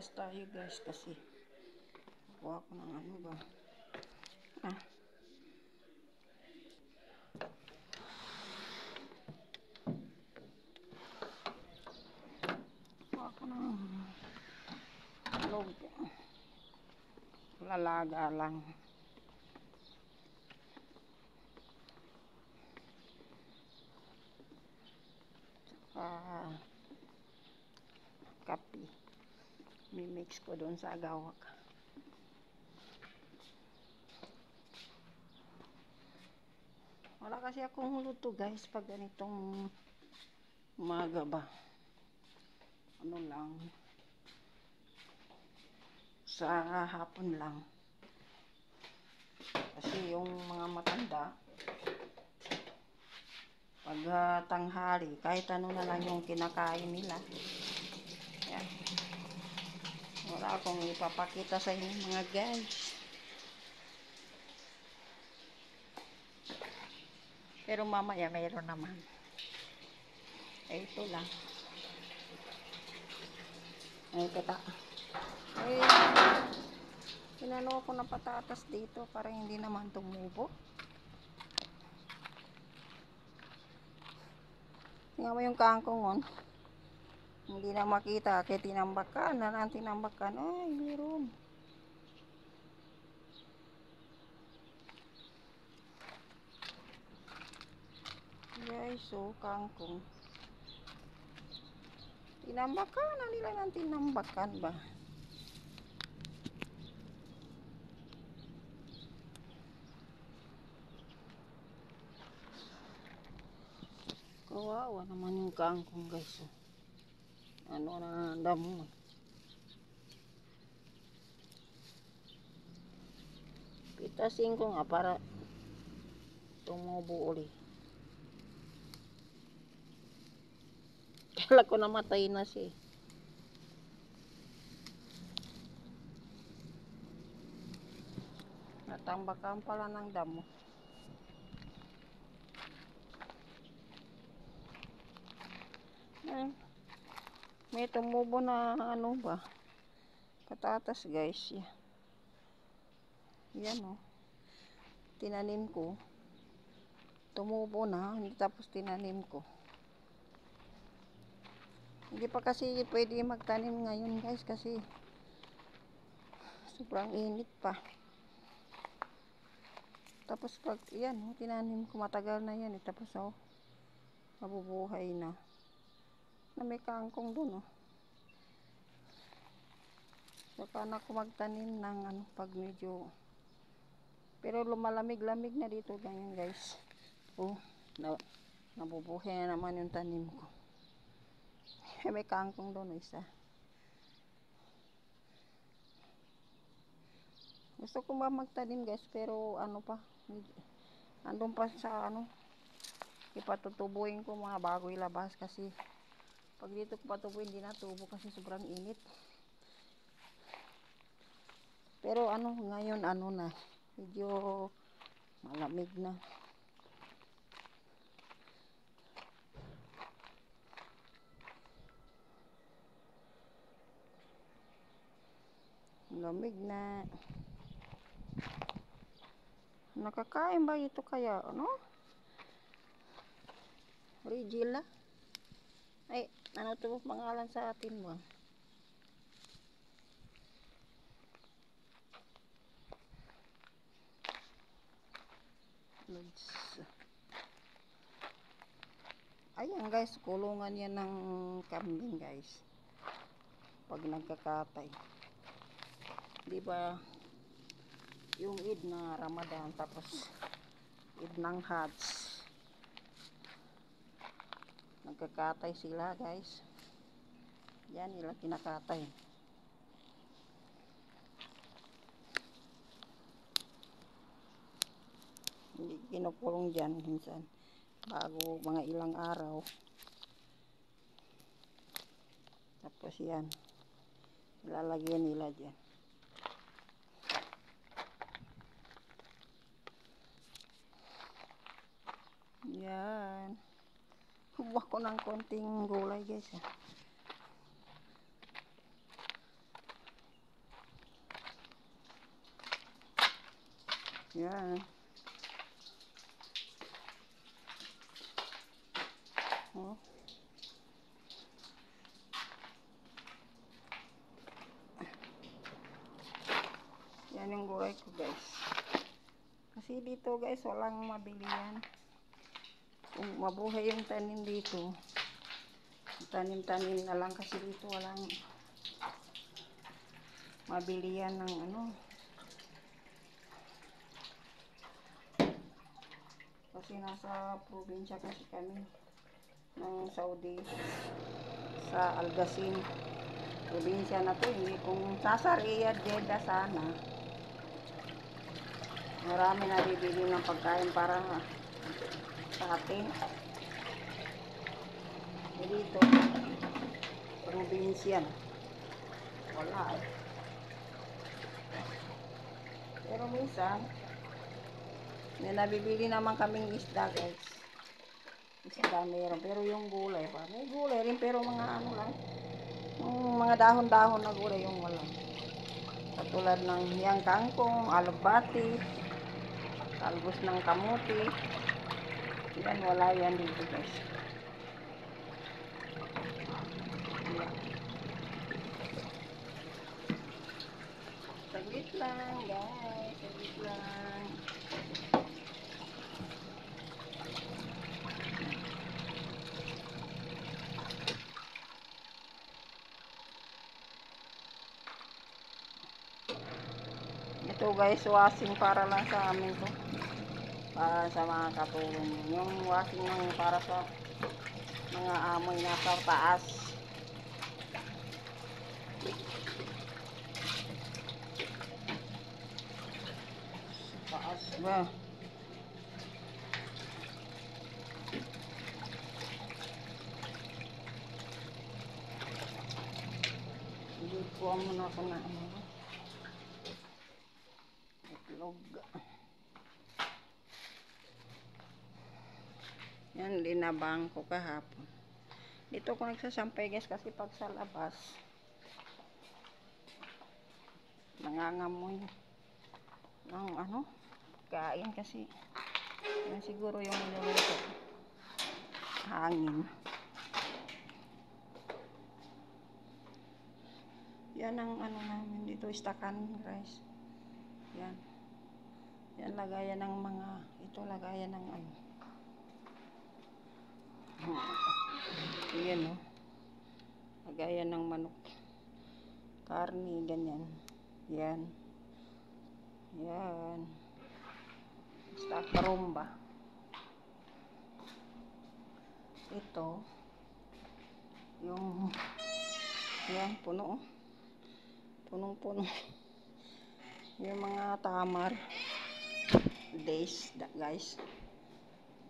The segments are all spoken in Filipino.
labas tayo guys kasi kuha ko ng ano ba. Kuha ko ng log. Lalaga lang. Kape. Mimix ko doon sa agawak. Wala kasi akong luto guys pag ganitong umaga ba. Ano lang. Sa hapon lang. Kasi yung mga matanda pag tanghali, kahit ano na lang yung kinakain nila. Yan. Wala akong ipapakita sa inyo mga guys. Pero mamaya mayroon naman. Ito lang. Ay, kita. Ay, pinano ko ng patatas dito para hindi naman tumubo. Tingnan mo yung kangkong on. Hindi na makita. Kaya tinambakan. Tinambakan. Ay, meron. Guys, so kangkong. Tinambakan na nila ng tinambakan ba? Kawawa naman yung kangkong guys. Ano na damo. Pitasin ko nga para tumubo ulit. Kala ko namatay na siya. Natambakan pala ng damo. May tumubo na ano ba? Patatas guys. Yan o. Tinanim ko. Tumubo na. Tapos tinanim ko. Hindi pa kasi pwede magtanim ngayon guys kasi sobrang init pa. Tapos pag yan o, tinanim ko matagal na yan. Tapos o, mabubuhay na. Na may kangkong dun o. Saka na ako magtanim ng ano pag medyo pero lumalamig-lamig na dito ganyan guys. Oh, nabubuhay na naman yung tanim ko. May kangkong doon isa. Gusto ko ba magtanim guys pero ano pa andun pa sa ano ipatutubuin ko mga bago ilabas kasi pag dito ko patubuin hindi natubo kasi sobrang init. Pero ano ngayon ano na medyo malamig na. Lamig na. Nakakain ba ito kaya ano? Regila? Ay, ano ito pangalan sa atin mo? Ayan guys, kulungan yan ng kambing guys. Pag nagkakatay. Diba yung Eid na Ramadan tapos Eid ng Hajj. Nagkakatay sila guys. Yan nila kinakatay. Hindi kinukulong dyan minsan. Bago mga ilang araw. Tapos yan. Ilalagyan nila dyan. Yan. Huwag ko ng konting gulay guys. Yan. Oh. Yan yung gulay ko, guys. Kasi dito, guys, walang mabili yan. Kung mabuhay yung tanim dito, tanim-tanim na lang kasi dito walang mabili yan ng ano. Kasi nasa probinsya kasi kami ng Saudi, sa Algasin. Probinsya na to, hindi kung sa Riyadh, Jeddah sana. Marami na bibili ng pagkain para sa atin. E dito, probinsya. Wala eh. Pero minsan, may nabibili naman kaming isda, guys. Isda meron. Pero yung gulay pa. May gulay rin pero mga ano lang. Yung mga dahon-dahon na gulay yung wala. Katulad ng hiyang kangkong, alubati, talbos ng kamuti. Yan, wala yan dito, guys. Yan. Saglit lang, guys. Saglit lang. Ito, guys, washing para lang sa amin to. Para sa mga katulong. Yung washing ng para sa mga amoy nasa taas. Taas ba? Hindi po muna ako na ano. Itlog. Yan, linabang ko kahapon. Dito ko nagsasampay, guys, kasi pag sa labas nangangamoy ng ano, kain kasi yan siguro yung niluluto. Hangin. Yan ang ano namin dito, istakan, guys. Yan. Yan lagayan ng mga, ito lagayan ng ano. Yan, oh. Lagayan ng manok. Karni, ganyan. Yan. Yan. Stock room ba? Ito. Yung, yan, puno, oh. Punong-puno. Yung mga tamar. Days, guys.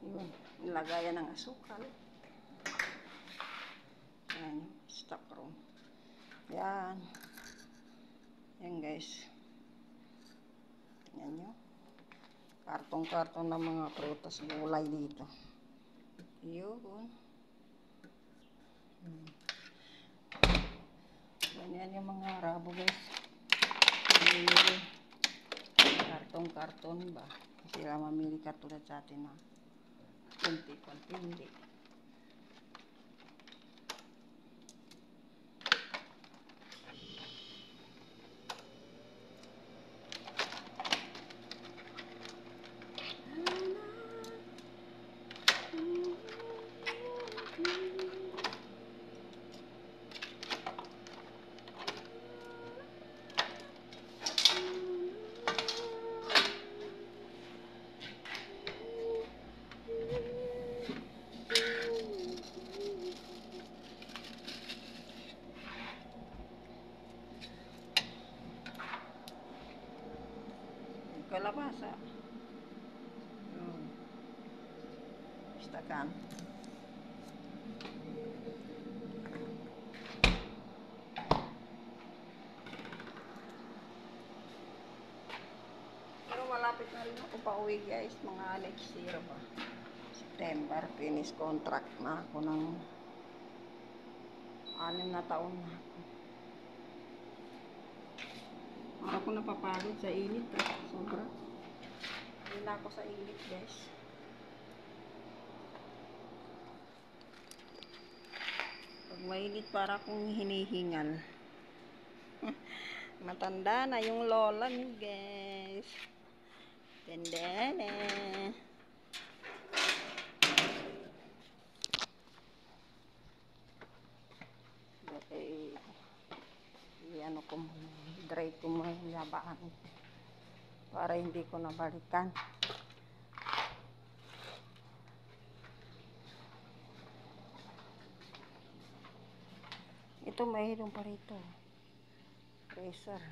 Yun. Nilagayan ng asukal. Yan. Stock room. Yan. Yan, guys. Tingnan nyo. Kartong-kartong ng mga prutas gulay dito. Yun. Ganyan yung mga rabo, guys. Kartong-karton ba? Sila mamili katulad sa atin na kunti-kunti. Kalabasa. Istakan. Pero malapit na rin ako pa uwi, guys. Mga next year pa. September, finish contract na ako ng 6 na taon na ako. Ako napapagod sa init, sobra. na ako sa init, guys. Pag mainit, para akong hinihingal. Matanda na yung lola niyo, guys. Tendene. Ano ko muna, dry ko muna yung labaan para hindi ko nabalikan. Ito mayroon pa rito. Razor.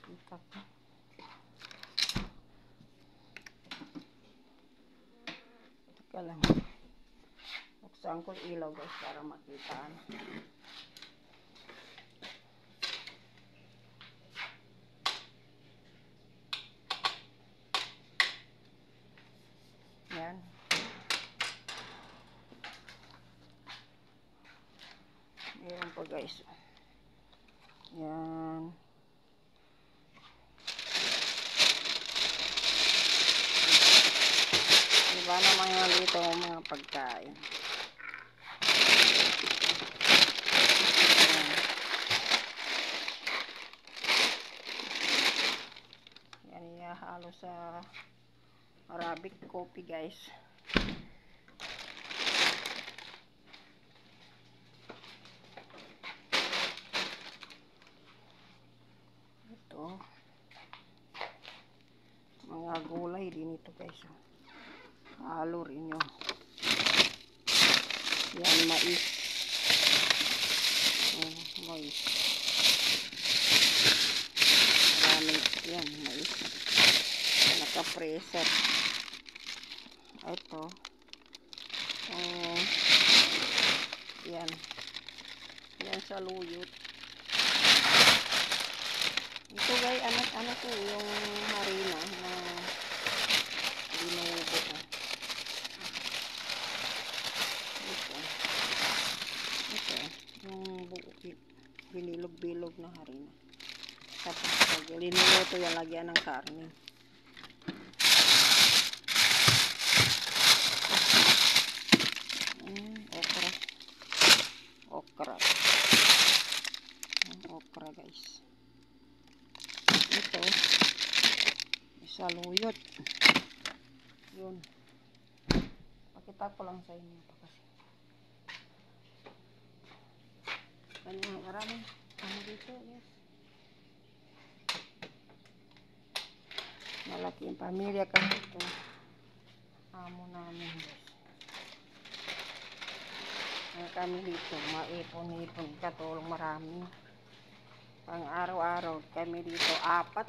Kita ko. Teka lang. Buksan ko ilaw, guys, para makita. Yan. Ayan po, guys. Yan. Iba naman yung dito mga pagkain. Yan. Yan ihahalo sa Arabic coffee, guys. Ito. Mga gulay din ito, guys. Halo rin yun. Yan, mais. Mais. Maraming, yan, mais. Naka-freezer. Ito. Yan. Yan sa luyot. Ito, guys, ano to, yung harina na binubo ko. Ito, yung binilog-bilog na harina. Tapos, pag linuluto yan, lagyan ng karne. Okra. Okra, guys. Ito, saluyot. Yun. Pakita ko lang sa inyo pa kasi. Ganyan, maraming ano dito, yes. Malaki yung pamilya kasi ito. Amo namin, guys. Kami dito, maipon-ipon, katulong marami. Pang araw-araw kami dito, 4.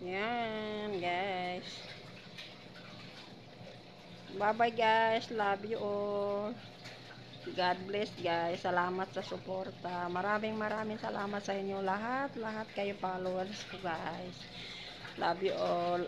Yan, guys. Bye-bye, guys. Love you all. God bless, guys. Salamat sa suporta. Maraming salamat sa inyo lahat. Lahat kayo followers ko, guys. Love you all.